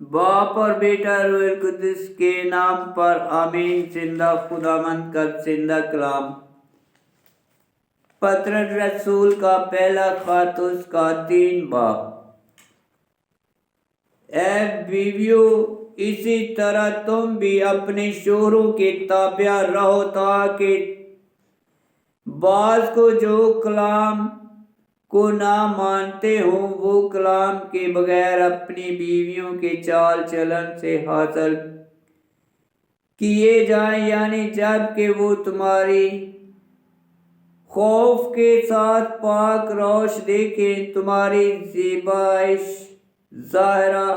बाप और बेटा रूह कुद्दुस के नाम पर आमीन। जिंदा खुदावंद का जिंदा कलाम। पतरस रसूल का पहला खत उसका 3 बाब। ऐ बीवियों, इसी तरह तुम भी अपने शोहरों के ताबिया रहो, ताकि बाज को जो कलाम को ना मानते हो वो कलाम के बगैर अपनी बीवियों के चाल चलन से हासिल किए जाएं, यानी जब कि वो तुम्हारी खौफ के साथ पाक रोश देखें, तुम्हारी ज़ेबाइश ज़ाहिरा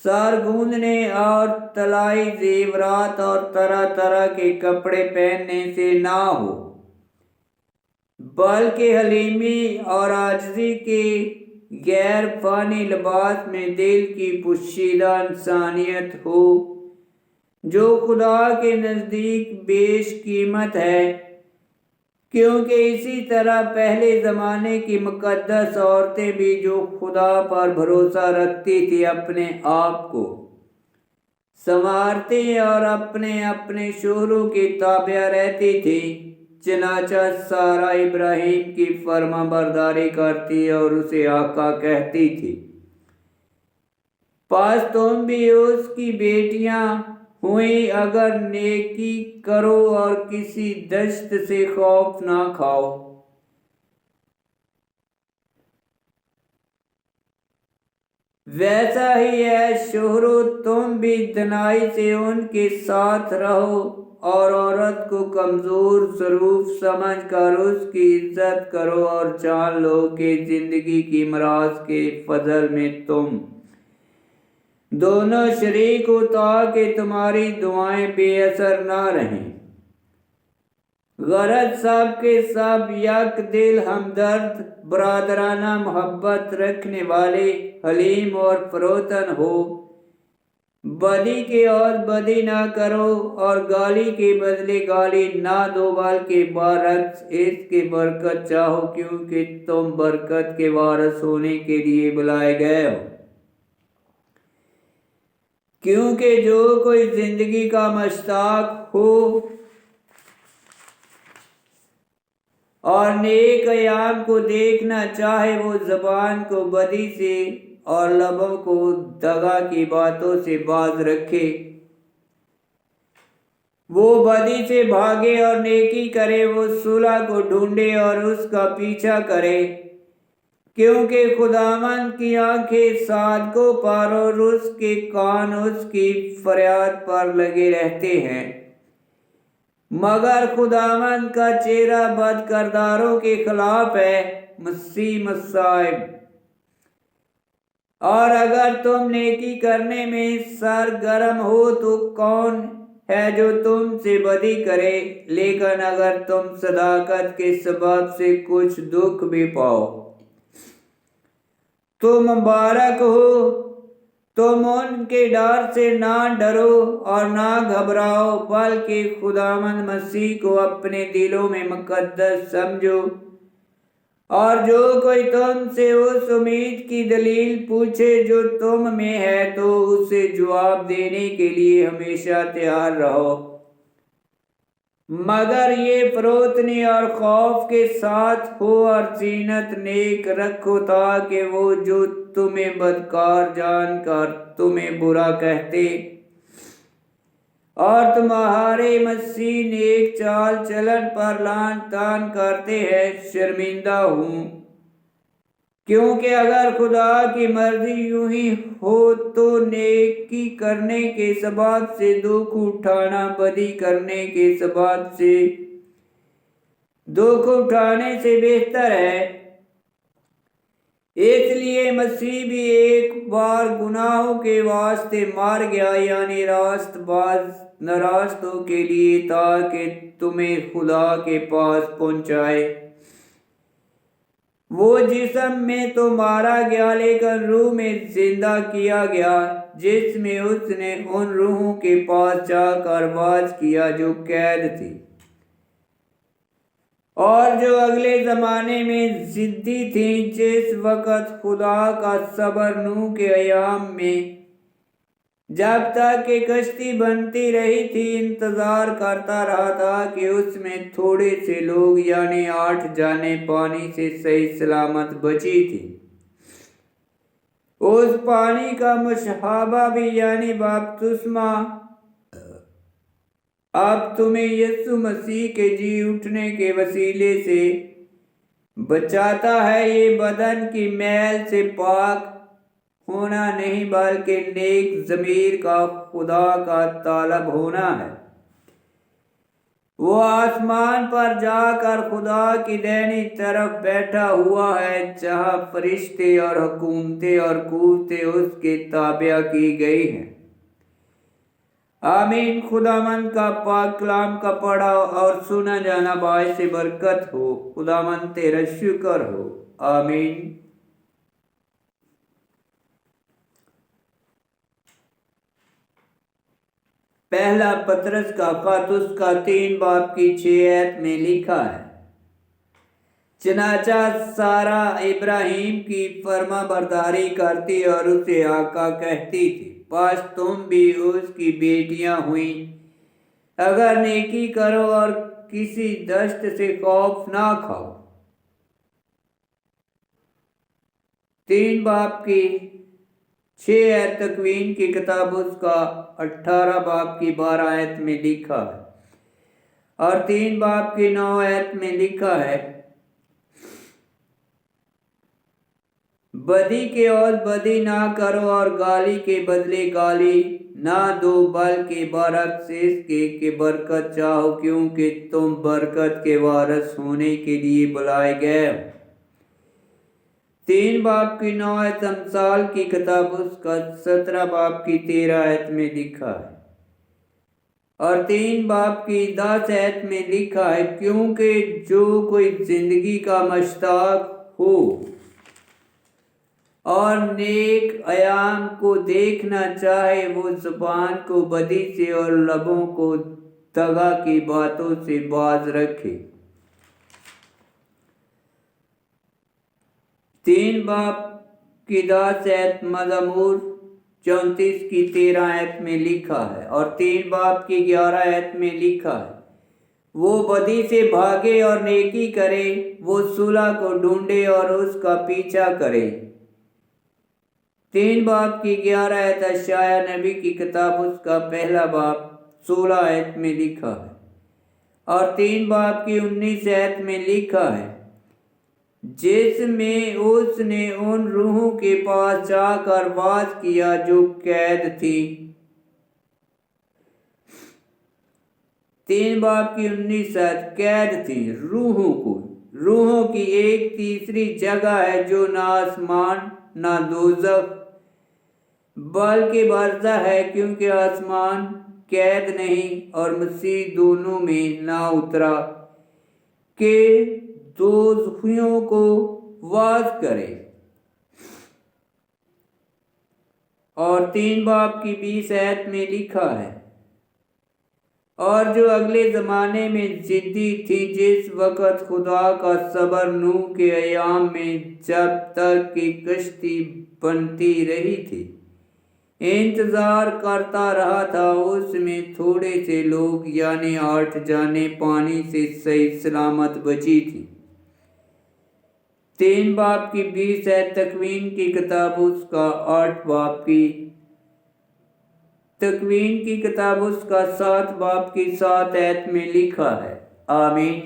सर गूंदने और तलाई जेवरात और तरह तरह के कपड़े पहनने से ना हो, बल्कि हलीमी और आजिज़ी के गैर फानी लिबास में दिल की पोशीदा इंसानियत हो, जो खुदा के नज़दीक बेश कीमत है। क्योंकि इसी तरह पहले ज़माने की मुक़द्दस औरतें भी जो खुदा पर भरोसा रखती थी, अपने आप को संवारती और अपने अपने शोहरों के ताबिया रहती थी। चनाचा सारा इब्राहिम की फर्मा बरदारी करती और उसे आका कहती थी। पास तुम भी उसकी बेटियां हुई, अगर नेकी करो और किसी दश्त से खौफ ना खाओ। वैसा ही है शोहरों, तुम भी दनाई से उनके साथ रहो और औरत को कमजोर ज़रूफ समझ कर उसकी इज्जत करो, और जान लो कि जिंदगी की मराज के फजल में तुम दोनों शरीक हो, ताकि तुम्हारी दुआएं बेअसर ना रहें। गरज सब के सब यक दिल, हमदर्द, बरादराना मोहब्बत रखने वाले, हलीम और फरोतन हो। बदी के और बदी ना करो और गाली के बदले गाली ना दो, बल्कि बरक्स इसके बरकत चाहो, क्योंकि तुम बरकत के वारिस होने के लिए बुलाए गए हो। क्योंकि जो कोई जिंदगी का मुश्ताक हो और नेक अयाम को देखना चाहे, वो ज़बान को बदी से और लबों को दगा की बातों से बाज रखे। वो बदी से भागे और नेकी करे, वो सुलह को ढूंढे और उसका पीछा करे। क्योंकि खुदावंद की आंखें सादकों पर और उसके कान उसकी फरियाद पर लगे रहते हैं, मगर खुदावंद का चेहरा बदकरदारों के खिलाफ है। मसीह मसाइब। और अगर तुम नेकी करने में सरगर्म हो तो कौन है जो तुमसे बदी करे, लेकिन अगर तुम सदाकत के सबब से कुछ दुख भी पाओ तो मुबारक हो। तुम उनके डर से ना डरो और ना घबराओ, बल्कि खुदावंद मसीह को अपने दिलों में मुकद्दस समझो। और जो कोई तुमसे उस उम्मीद की दलील पूछे जो तुम में है, तो उसे जवाब देने के लिए हमेशा तैयार रहो, मगर ये फरोतनी और खौफ के साथ हो और जीनत नेक रखो, ताकि वो जो तुम्हें बदकार जानकर तुम्हें बुरा कहते और तुम्हारे मसीह नेक चाल चलन पर लान तान करते हैं, शर्मिंदा हूँ। क्योंकि अगर खुदा की मर्जी यूं ही हो तो नेकी करने के सबब से दुख उठाना बदी करने के सबब से दुख उठाने से बेहतर है। इसलिए मसीह भी एक बार गुनाहों के वास्ते मार गया, यानी रास्तबाज नारास्तों के लिए, ताकि तुम्हें खुदा के पास पहुंचाए। वो जिस्म में तो मारा गया, लेकिन रूह में जिंदा किया गया, जिसमें उसने उन रूहों के पास जाकर वाज किया जो कैद थी, اور جو اگلے زمانے میں ضدی تھیں، جس وقت خدا کا صبر نوح کے ایام میں جب تک کہ کشتی بنتی رہی تھی انتظار کرتا رہا تھا کہ اس میں تھوڑے سے لوگ یعنی 8 جانیں پانی سے صحیح سلامت بچی تھی۔ اس پانی کا مشابہ بھی یعنی بپتسمہ اب تمہیں یسوع مسیح کے جی اٹھنے کے وسیلے سے بچاتا ہے۔ یہ بدن کی میل سے پاک ہونا نہیں بلکہ نیک ضمیر کا خدا کا طالب ہونا ہے۔ وہ آسمان پر جا کر خدا کی دائنی طرف بیٹھا ہوا ہے، جہاں فرشتے اور حکومتیں اور قوتیں اس کے تابع کی گئی ہیں۔ آمین۔ خداوند کا پاک کلام کا پڑھا اور سنا جانا باعث برکت ہو۔ خداوند تیرا شکر ہو۔ آمین۔ پہلا پطرس کا خط اس کا 3 باب کی 6 آیت میں لکھا ہے، چنانچہ سارہ ابراہیم کی فرما برداری کرتی اور اسے آقا کہتی تھی، پس تم بھی اس کی بیٹیاں ہوئیں اگر نیکی کرو اور کسی دشت سے خوف نہ کھاؤ۔ 3 باب کی 6 آیت تکوین کی کتاب اس کا 18 باب کی 12 آیت میں لکھا ہے، اور 3 باب کی 9 آیت میں لکھا ہے، بدی کے عوض بدی نہ کرو اور گالی کے بدلے گالی نہ دو، بلکہ برعکس اس کے کہ برکت چاہو، کیونکہ تم برکت کے وارث ہونے کے لیے بلائے گئے ہو۔ 3 باب کی 9 آیت امثال کی کتاب اس کا 17 باب کی 13 آیت میں لکھا ہے، اور 3 باب کی 10 آیت میں لکھا ہے، کیونکہ جو کوئی زندگی کا مشتاق ہو اور نیک ایام کو دیکھنا چاہے، وہ زبان کو بدی سے اور لبوں کو دغا کی باتوں سے باز رکھے۔ 3 باب کی 10 آیت مزمور 34 کی 13 آیت میں لکھا ہے، اور 3 باب کی 11 آیت میں لکھا ہے، وہ بدی سے بھاگے اور نیکی کرے، وہ صلح کو ڈھونڈے اور اس کا پیچھا کرے۔ 3 باب کی 11 آیت اشعیاء نبی کی کتاب اس کا 1 باب 16 آیت میں لکھا ہے، اور 3 باب کی 19 آیت میں لکھا ہے، جس میں اس نے ان روحوں کے پاس جا کر واز کیا جو قید تھی۔ 3 باب کی 19 آیت قید تھی روحوں کی ایک تیسری جگہ ہے جو نہ آسمان نہ دوزخ بلکہ برزخ ہے، کیونکہ آسمان قید نہیں اور مسیح دونوں میں نہ اترا کہ دوزخیوں کو واز کرے۔ اور 3 باب کی 20 آیت میں لکھا ہے، اور جو اگلے زمانے میں ضدی تھی، جس وقت خدا کا صبر نوح کے ایام میں جب تک کہ کشتی بنتی رہی تھی انتظار کرتا رہا تھا، اس میں تھوڑے سے لوگ یعنی 8 جانیں پانی سے صحیح سلامت بچی تھی۔ 3 باب کی 20 آیت تکوین کی کتاب اس کا 8 باب کی تکوین کی کتاب اس کا 7 باب کی 7 آیت میں لکھا ہے۔ آمین۔